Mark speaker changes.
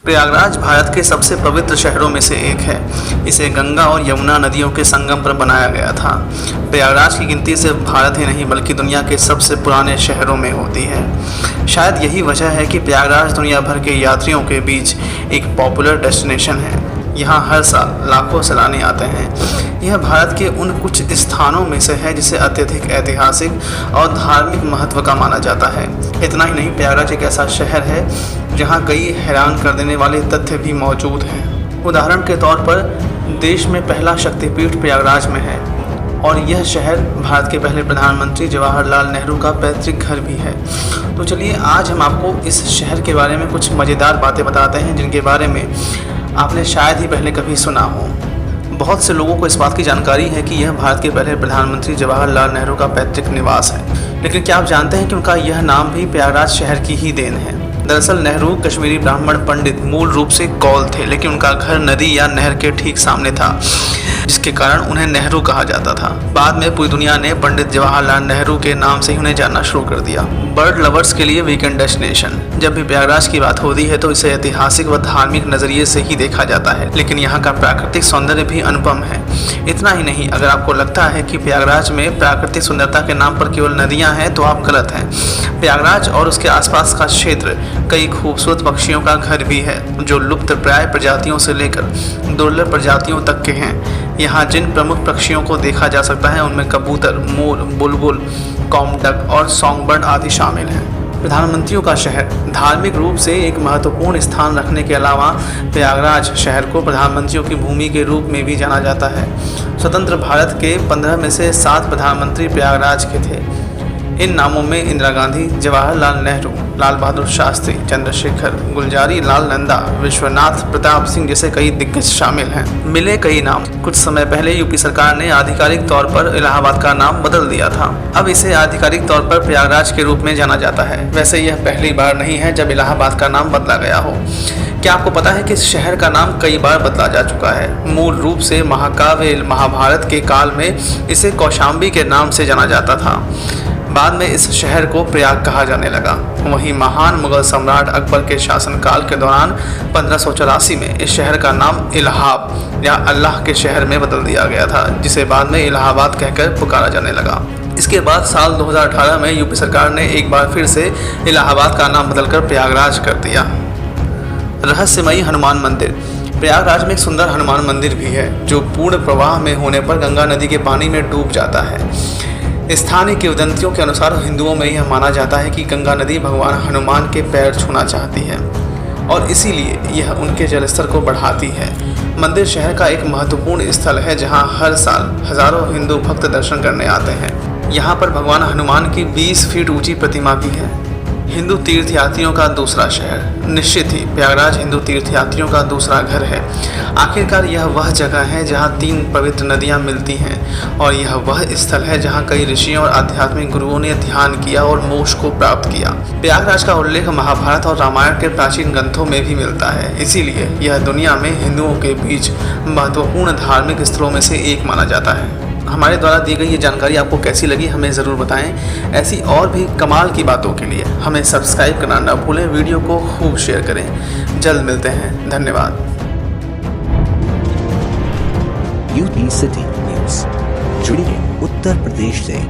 Speaker 1: प्रयागराज भारत के सबसे पवित्र शहरों में से एक है। इसे गंगा और यमुना नदियों के संगम पर बनाया गया था। प्रयागराज की गिनती सिर्फ भारत ही नहीं बल्कि दुनिया के सबसे पुराने शहरों में होती है। शायद यही वजह है कि प्रयागराज दुनिया भर के यात्रियों के बीच एक पॉपुलर डेस्टिनेशन है। यहाँ हर साल लाखों सैलानी आते हैं। यह भारत के उन कुछ स्थानों में से है जिसे अत्यधिक ऐतिहासिक और धार्मिक महत्व का माना जाता है। इतना ही नहीं, प्रयागराज एक ऐसा शहर है जहाँ कई हैरान कर देने वाले तथ्य भी मौजूद हैं। उदाहरण के तौर पर देश में पहला शक्तिपीठ प्रयागराज में है और यह शहर भारत के पहले प्रधानमंत्री जवाहरलाल नेहरू का पैतृक घर भी है। तो चलिए आज हम आपको इस शहर के बारे में कुछ मज़ेदार बातें बताते हैं जिनके बारे में आपने शायद ही पहले कभी सुना हो। बहुत से लोगों को इस बात की जानकारी है कि यह भारत के पहले प्रधानमंत्री जवाहरलाल नेहरू का पैतृक निवास है, लेकिन क्या आप जानते हैं कि उनका यह नाम भी प्रयागराज शहर की ही देन है। दरअसल नेहरू कश्मीरी ब्राह्मण पंडित मूल रूप से कौल थे, लेकिन उनका घर नदी या नहर के ठीक सामने था, जिसके कारण उन्हें नेहरू कहा जाता था। बाद में पूरी दुनिया ने पंडित जवाहरलाल नेहरू के नाम से ही उन्हें जानना शुरू कर दिया। बर्ड लवर्स के लिए वीकेंड डेस्टिनेशन। जब भी प्रयागराज की बात होती है तो इसे ऐतिहासिक व धार्मिक नजरिए से ही देखा जाता है, लेकिन यहाँ का प्राकृतिक सौंदर्य भी अनुपम है। इतना ही नहीं, अगर आपको लगता है कि प्रयागराज में प्राकृतिक सुंदरता के नाम पर केवल नदियाँ हैं तो आप गलत हैं। प्रयागराज और उसके आसपास का क्षेत्र कई खूबसूरत पक्षियों का घर भी है, जो लुप्त प्राय प्रजातियों से लेकर दुर्लभ प्रजातियों तक के हैं। यहाँ जिन प्रमुख पक्षियों को देखा जा सकता है उनमें कबूतर, मोर, बुलबुल, कॉमडक और सॉन्गबर्ड आदि शामिल हैं। प्रधानमंत्रियों का शहर। धार्मिक रूप से एक महत्वपूर्ण स्थान रखने के अलावा प्रयागराज शहर को प्रधानमंत्रियों की भूमि के रूप में भी जाना जाता है। स्वतंत्र भारत के 15 में से 7 प्रधानमंत्री प्रयागराज के थे। इन नामों में इंदिरा गांधी, जवाहरलाल नेहरू, लाल बहादुर शास्त्री, चंद्रशेखर, गुलजारी लाल नंदा, विश्वनाथ प्रताप सिंह जैसे कई दिग्गज शामिल हैं। मिले कई नाम। कुछ समय पहले यूपी सरकार ने आधिकारिक तौर पर इलाहाबाद का नाम बदल दिया था। अब इसे आधिकारिक तौर पर प्रयागराज के रूप में जाना जाता है। वैसे यह पहली बार नहीं है जब इलाहाबाद का नाम बदला गया हो। क्या आपको पता है कि इस शहर का नाम कई बार बदला जा चुका है? मूल रूप से महाकाव्य महाभारत के काल में इसे कौशाम्बी के नाम से जाना जाता था। बाद में इस शहर को प्रयाग कहा जाने लगा। वहीं महान मुगल सम्राट अकबर के शासनकाल के दौरान 1584 में इस शहर का नाम इलाहाब या अल्लाह के शहर में बदल दिया गया था, जिसे बाद में इलाहाबाद कहकर पुकारा जाने लगा। इसके बाद साल 2018 में यूपी सरकार ने एक बार फिर से इलाहाबाद का नाम बदलकर प्रयागराज कर दिया। रहस्यमयी हनुमान मंदिर। प्रयागराज में एक सुंदर हनुमान मंदिर भी है जो पूर्ण प्रवाह में होने पर गंगा नदी के पानी में डूब जाता है। स्थानीय किंवदंतियों के अनुसार हिंदुओं में यह माना जाता है कि गंगा नदी भगवान हनुमान के पैर छूना चाहती है और इसीलिए यह उनके जलस्तर को बढ़ाती है। मंदिर शहर का एक महत्वपूर्ण स्थल है जहां हर साल हजारों हिंदू भक्त दर्शन करने आते हैं। यहाँ पर भगवान हनुमान की 20 फीट ऊंची प्रतिमा भी है। हिंदू तीर्थयात्रियों का दूसरा शहर। निश्चित ही प्रयागराज हिंदू तीर्थयात्रियों का दूसरा घर है। आखिरकार यह वह जगह है जहां 3 पवित्र नदियां मिलती हैं और यह वह स्थल है जहां कई ऋषियों और आध्यात्मिक गुरुओं ने ध्यान किया और मोक्ष को प्राप्त किया। प्रयागराज का उल्लेख महाभारत और रामायण के प्राचीन ग्रंथों में भी मिलता है, इसीलिए यह दुनिया में हिंदुओं के बीच महत्वपूर्ण धार्मिक स्थलों में से एक माना जाता है। हमारे द्वारा दी गई ये जानकारी आपको कैसी लगी हमें ज़रूर बताएं। ऐसी और भी कमाल की बातों के लिए हमें सब्सक्राइब करना न भूलें। वीडियो को खूब शेयर करें। जल्द मिलते हैं। धन्यवाद।
Speaker 2: यूपी सिटी न्यूज़ जुड़िए उत्तर प्रदेश से।